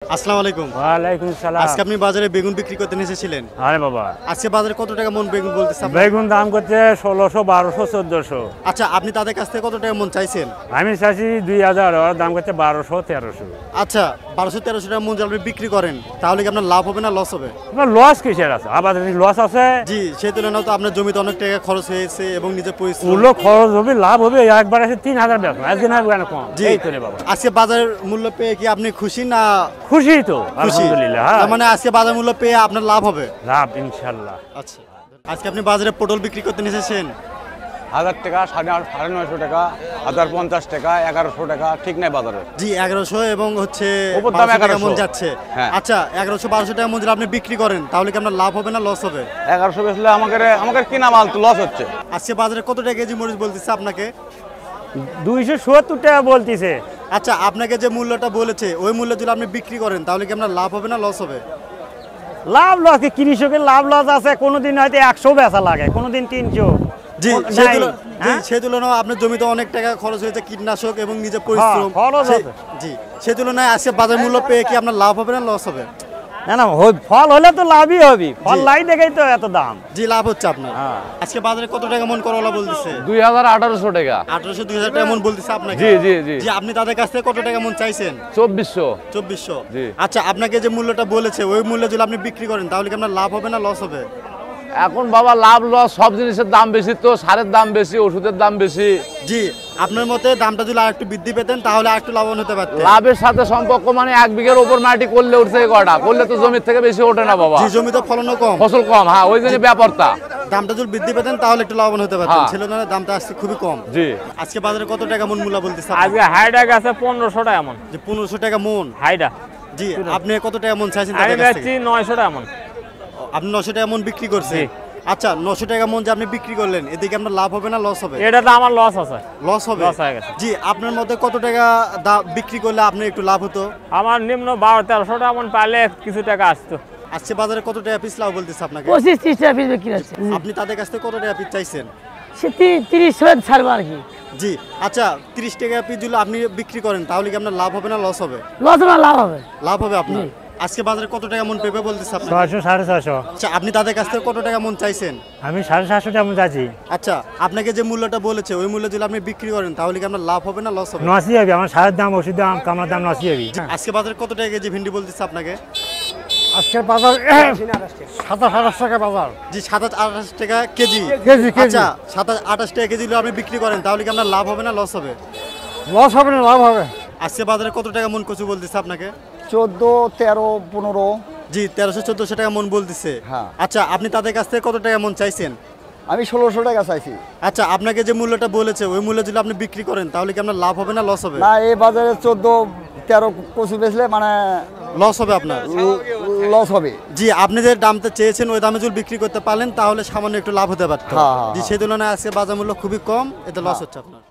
আসসালামু আলাইকুম। ওয়ালাইকুম সালাম। আজকে আপনি বাজারে বেগুন বিক্রি করতে এসেছিলেন? আরে বাবা, আজকে বাজারে কত টাকা মন বেগুন বলতেছে? বেগুন দাম করছে 1600, 1200, 1400। আচ্ছা, আপনি তাদের কাছ থেকে কত টাকা মন চাইছেন? আমি চাইছি 2000, ওর দাম করছে 1200, 1300। আচ্ছা, 1200-1300 টাকা মন যদি আপনি বিক্রি করেন তাহলে কি আপনার লাভ হবে না লস হবে? লস কিসের আছে? আবার লস আছে। জি, সেই তুলনায় তো আপনার জমিতে অনেক টাকা খরচ হয়েছে এবং নিজের পরিশ্রম। ওগুলো খরচ হবে, লাভ হবে, একবার আছে 3000 বেতন, আজকে না কেন কম? জি, এই তো রে বাবা। আজকে বাজারের মূল্য পেয়ে কি আপনি খুশি না? খুশি তো, খুশি। আলহামদুলিল্লাহ। হ্যাঁ, তার মানে আজকে বাজার মূল্য পেয়ে আপনার লাভ হবে? লাভ ইনশাআল্লাহ। আচ্ছা, আজকে আপনি বাজারে পটল বিক্রি করতে এসেছেন? 1000 টাকা, 950 টাকা, 1050 টাকা, 1100 টাকা, ঠিক নাই বাজারে। জি, 1100 এবং হচ্ছে উপর দাম 1200 টাকা 1100 মন যাচ্ছে। হ্যাঁ। আচ্ছা, 1100-1200 টাকা মন যদি আপনি বিক্রি করেন তাহলে কি আপনার লাভ হবে না লস হবে? 1100 বেচলে আমাদের কিনা মাল তো লস হচ্ছে। আজকে বাজারে কত টাকা কেজি মরিচ বলতেছে আপনাকে? 270 টাকা বলতিছে। আচ্ছা, আপনাকে যে মূল্যটা বলেছে ওই মূল্য যদি আপনি বিক্রি করেন তাহলে কি আপনার লাভ হবে না লস হবে? লাভ লস কি, কৃষকের লাভ লস আছে, কোনোদিন হয়তো 100 বেচা লাগে, কোনোদিন 300। জি, নাই, হ্যাঁ? সেই তুলনায় আপনার জমিতে অনেক টাকা খরচ হয়েছে, কীটনাশক এবং নিজের পরিশ্রম। খরচ সে- আছে। জি, সেই তুলনায় আজকে বাজার মূল্য পেয়ে কি আপনার লাভ হবে না লস হবে? না না, ফল হলে তো লাভই হবে, ফল জি। লাই দেখেই তো এত দাম। জি, লাভ হচ্ছে আপনার। হ্যাঁ। আজকে বাজারে কত টাকা মন করলা বলতেছে? 2800 টাকা। 1800-2000 টাকা মন বলতেছে আপনাকে? জি জি জি। জি, আপনি তাদের কাছ থেকে কত টাকা মন চাইছেন? 2400। 2400। জি। আচ্ছা, আপনাকে যে মূল্যটা বলেছে ওই মূল্য যদি আপনি বিক্রি করেন তাহলে কি আপনার লাভ হবে না লস হবে? এখন বাবা লাভ লস সব জিনিসের দাম বেশি, তো সারের দাম বেশি, ওষুধের দাম বেশি। জি, আপনার মতে দামটা যদি আরেকটু বৃদ্ধি পেতেন তাহলে আরেকটু লাভবান হতে পারতেন। লাভের সাথে সম্পর্ক মানে 1 বিঘার উপর মাটি করলে উঠছে কটা, করলে তো জমির থেকে বেশি ওঠে না বাবা। জি, জমিতে ফলনও কম। ফসল কম, হ্যাঁ, ওই জন্য ব্যাপারটা। দামটা যদি বৃদ্ধি পেতেন তাহলে একটু লাভবান হতে পারতেন। হ্যাঁ। ছিল না, দামটা আসছে খুবই কম। জি। আজকে বাজারে কত টাকা মন মূল্য বলতেছে? আজকে হাইডা গেছে 1500 টাকা এমন। যে 1500 টাকা মন। হাইডা জি, আপনি কত টাকা মন চাইছেন আমি তাদের কাছ বেচছি থেকে? 900 টাকা এমন। আপনি 900 টাকা মন বিক্রি করছেন? জি। আচ্ছা, 900 টাকা মন যে আপনি বিক্রি করলেন এদিকে আপনার লাভ হবে না লস হবে? এটা তো আমার লস আছে, লস হবে। লস হয়ে গেছে। জি, আপনার মতে কত টাকা বিক্রি করলে আপনি একটু লাভ হতো? আমার নিম্ন 1200-1300 টাকা এমন পাইলে কিছু টাকা আসতো। আজকে বাজারে কত টাকা পিস লাভ বলতেছে আপনাকে? 25-30 টাকা পিস বিক্রি হচ্ছে। আপনি তাদের কাছ থেকে কত টাকা পিস চাইছেন? সে 30 হয়ে ছাড়বো আর কি। জি, আচ্ছা, 30 টাকা পিস যদি আপনি বিক্রি করেন তাহলে কি আপনার লাভ হবে না লস হবে? লস না লাভ হবে। লাভ হবে আপনার। আজকে বাজারে কত টাকা মন পেঁপে বলতেছে আপনাকে? 600, 650। আচ্ছা, আপনি তাদের কাছ থেকে কত টাকা মন চাইছেন? আমি 750 টাকা এমন চাচ্ছি। আচ্ছা, আপনাকে যে মূল্যটা বলেছে ওই মূল্য যদি আপনি বিক্রি করেন তাহলে কি আপনার লাভ হবে না লস হবে? নসি হবে, আমার সারের দাম, ওষুধ দাম, কামড়ার দাম নসি হবে। আজকে বাজারে কত টাকা কেজি ভেন্ডি বলতেছে আপনাকে? আজকের বাজার 27-28 টাকা বাজার। জি, 27-28 টাকা কেজি। কেজি। আচ্ছা, 27-28 টাকা কেজি যদি আপনি বিক্রি করেন তাহলে কি আপনার লাভ হবে না লস হবে? লস হবে না, লাভ হবে। আজকে বাজারে কত টাকা মন কচু বলতেছে আপনাকে? 14, 13, 15। জি, 1300-1400 টাকা মন বলতেছে। হ্যাঁ। আচ্ছা, আপনি তাদের কাছ থেকে কত টাকা মন চাইছেন? আমি 1600 টাকা চাইছি। আচ্ছা, আপনাকে যে মূল্যটা বলেছে ওই মূল্য যদি আপনি বিক্রি করেন তাহলে কি আপনার লাভ হবে না লস হবে? না, এই বাজারে 14, 13 কচু বেচলে মানে লস হবে আপনার। লস হবে। জি, আপনি যে দামটা চেয়েছেন ওই দামে যদি বিক্রি করতে পারলেন তাহলে সামান্য একটু লাভ হতে পারত। হ্যাঁ, হ্যাঁ, জি, সেই তুলনায় আজকে বাজার মূল্য খুবই কম, এতে লস হচ্ছে আপনার।